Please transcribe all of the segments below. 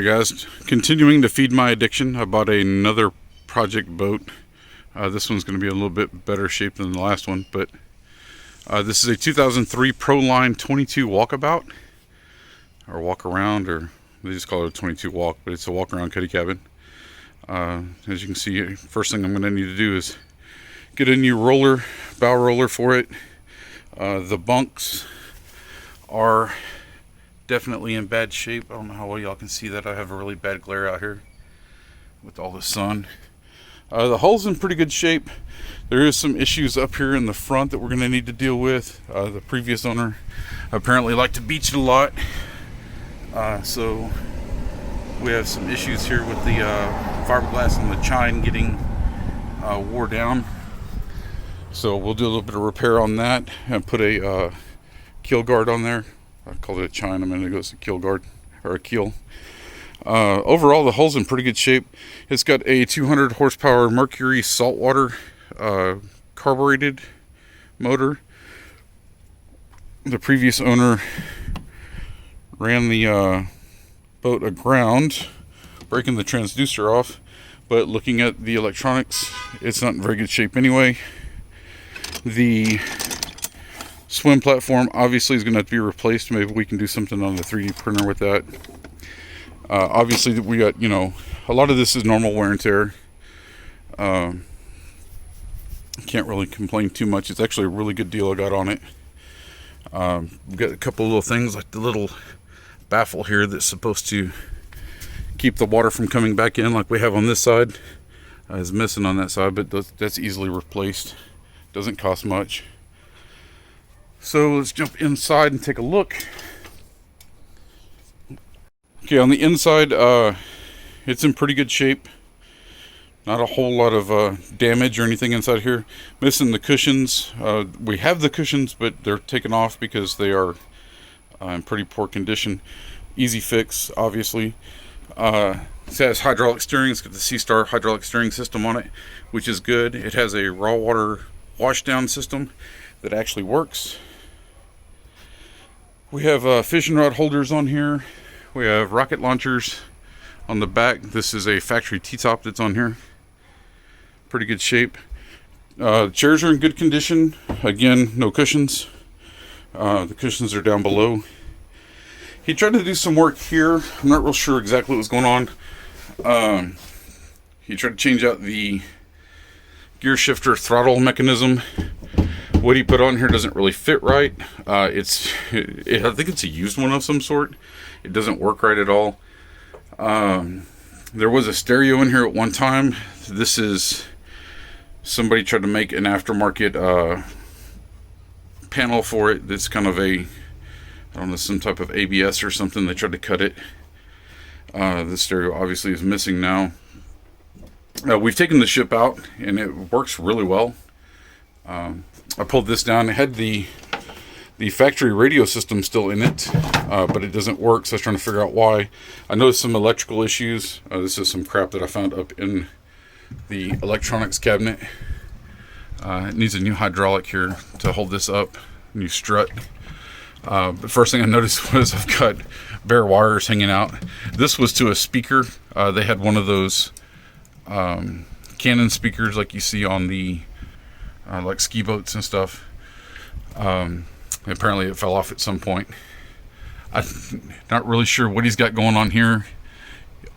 guys, continuing to feed my addiction, I bought another project boat. This one's going to be a little bit better shape than the last one, but this is a 2003 Proline 22 walkabout, or walkaround, or they just call it a 22 walk, but it's a walk-around cuddy cabin. As you can see, first thing I'm going to need to do is get a new roller, bow roller for it. The bunks are definitely in bad shape. I don't know how well y'all can see that. I have a really bad glare out here with all the sun. The hull's in pretty good shape. There is some issues up here in the front that we're going to need to deal with. The previous owner apparently liked to beach it a lot, so we have some issues here with the fiberglass and the chine getting wore down. So we'll do a little bit of repair on that and put a keel guard on there. I called it a chine a minute ago. It's a keel guard, or a keel. Overall, the hull's in pretty good shape. It's got a 200 horsepower Mercury saltwater carbureted motor. The previous owner ran the boat aground, breaking the transducer off, but looking at the electronics, it's not in very good shape anyway. The swim platform obviously is going to have to be replaced. Maybe we can do something on the 3D printer with that. Obviously we got, a lot of this is normal wear and tear. Can't really complain too much. It's actually a really good deal I got on it. We've got a couple little things like the little baffle here that's supposed to keep the water from coming back in, like we have on this side. Is missing on that side, but that's easily replaced. Doesn't cost much. So let's jump inside and take a look. Okay, on the inside, it's in pretty good shape. Not a whole lot of damage or anything inside here. Missing the cushions. We have the cushions, but they're taken off because they are in pretty poor condition. Easy fix, obviously. It has hydraulic steering. It's got the C-Star hydraulic steering system on it, which is good. It has a raw water washdown system that actually works. We have fishing rod holders on here. We have rocket launchers on the back. This is a factory T-top that's on here. Pretty good shape. Chairs are in good condition. Again, no cushions. The cushions are down below. He tried to do some work here. I'm not real sure exactly what was going on. He tried to change out the gear shifter throttle mechanism. What he put on here doesn't really fit right. I think it's a used one of some sort. It doesn't work right at all. There was a stereo in here at one time. This is, somebody tried to make an aftermarket panel for it. That's kind of a, I don't know, some type of ABS or something. They tried to cut it. The stereo obviously is missing now. We've taken the ship out and it works really well. I pulled this down. It had the factory radio system still in it, but it doesn't work, so I was trying to figure out why. I noticed some electrical issues. This is some crap that I found up in the electronics cabinet. It needs a new hydraulic here to hold this up, new strut. The first thing I noticed was I've got bare wires hanging out. This was to a speaker. They had one of those Canon speakers like you see on the like ski boats and stuff. Apparently it fell off at some point. I'm not really sure what he's got going on here.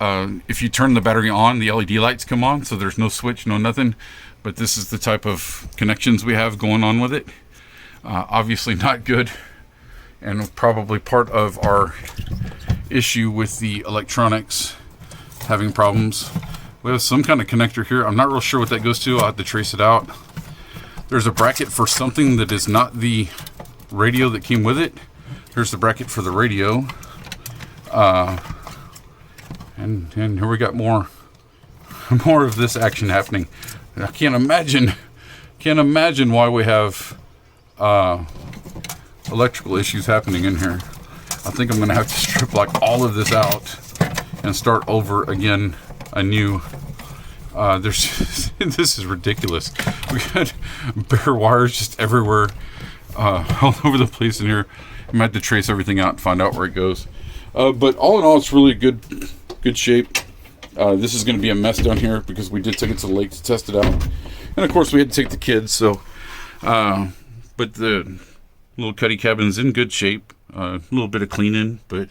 If you turn the battery on, the LED lights come on, so there's no switch, no nothing. But this is the type of connections we have going on with it. Obviously not good, and probably part of our issue with the electronics having problems. We have some kind of connector here. I'm not real sure what that goes to. I'll have to trace it out. There's a bracket for something that is not the radio that came with it. Here's the bracket for the radio. And here we got more of this action happening. I can't imagine why we have electrical issues happening in here. I think I'm going to have to strip like all of this out and start over again anew. This is ridiculous. We got bare wires just everywhere, all over the place in here. I might have to trace everything out and find out where it goes. But all in all, it's really good good shape. This is going to be a mess down here because we did take it to the lake to test it out, and of course we had to take the kids. So, but the little cuddy cabin's in good shape. A little bit of cleaning, but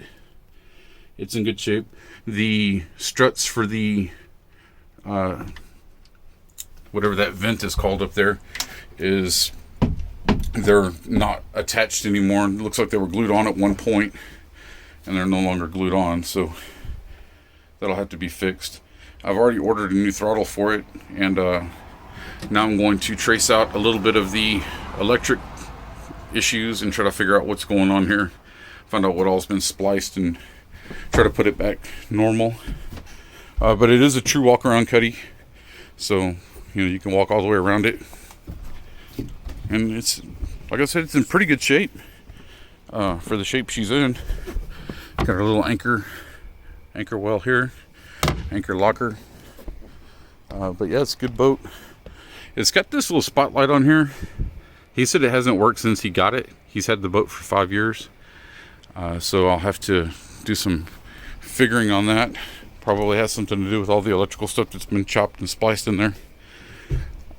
it's in good shape. The struts for the whatever that vent is called up there they're not attached anymore. It looks like they were glued on at one point and they're no longer glued on, so that'll have to be fixed. I've already ordered a new throttle for it, and now I'm going to trace out a little bit of the electric issues and try to figure out what's going on here, find out what all's been spliced, and try to put it back normal. But it is a true walk-around cuddy, so you can walk all the way around it, and it's, like I said, it's in pretty good shape for the shape she's in. Got our little anchor well here, anchor locker. But yeah, it's a good boat. It's got this little spotlight on here. He said it hasn't worked since he got it. He's had the boat for 5 years, so I'll have to do some figuring on that. Probably has something to do with all the electrical stuff that's been chopped and spliced in there.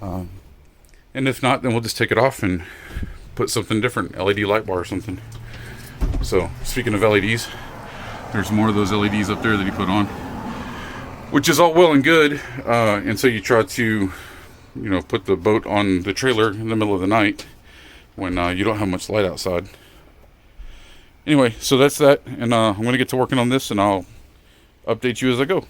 And if not, then we'll just take it off and put something different, LED light bar or something. So speaking of LEDs, there's more of those LEDs up there that he put on, which is all well and good until you try to put the boat on the trailer in the middle of the night when you don't have much light outside. Anyway, so that's that, and I'm going to get to working on this, and I'll update you as I go.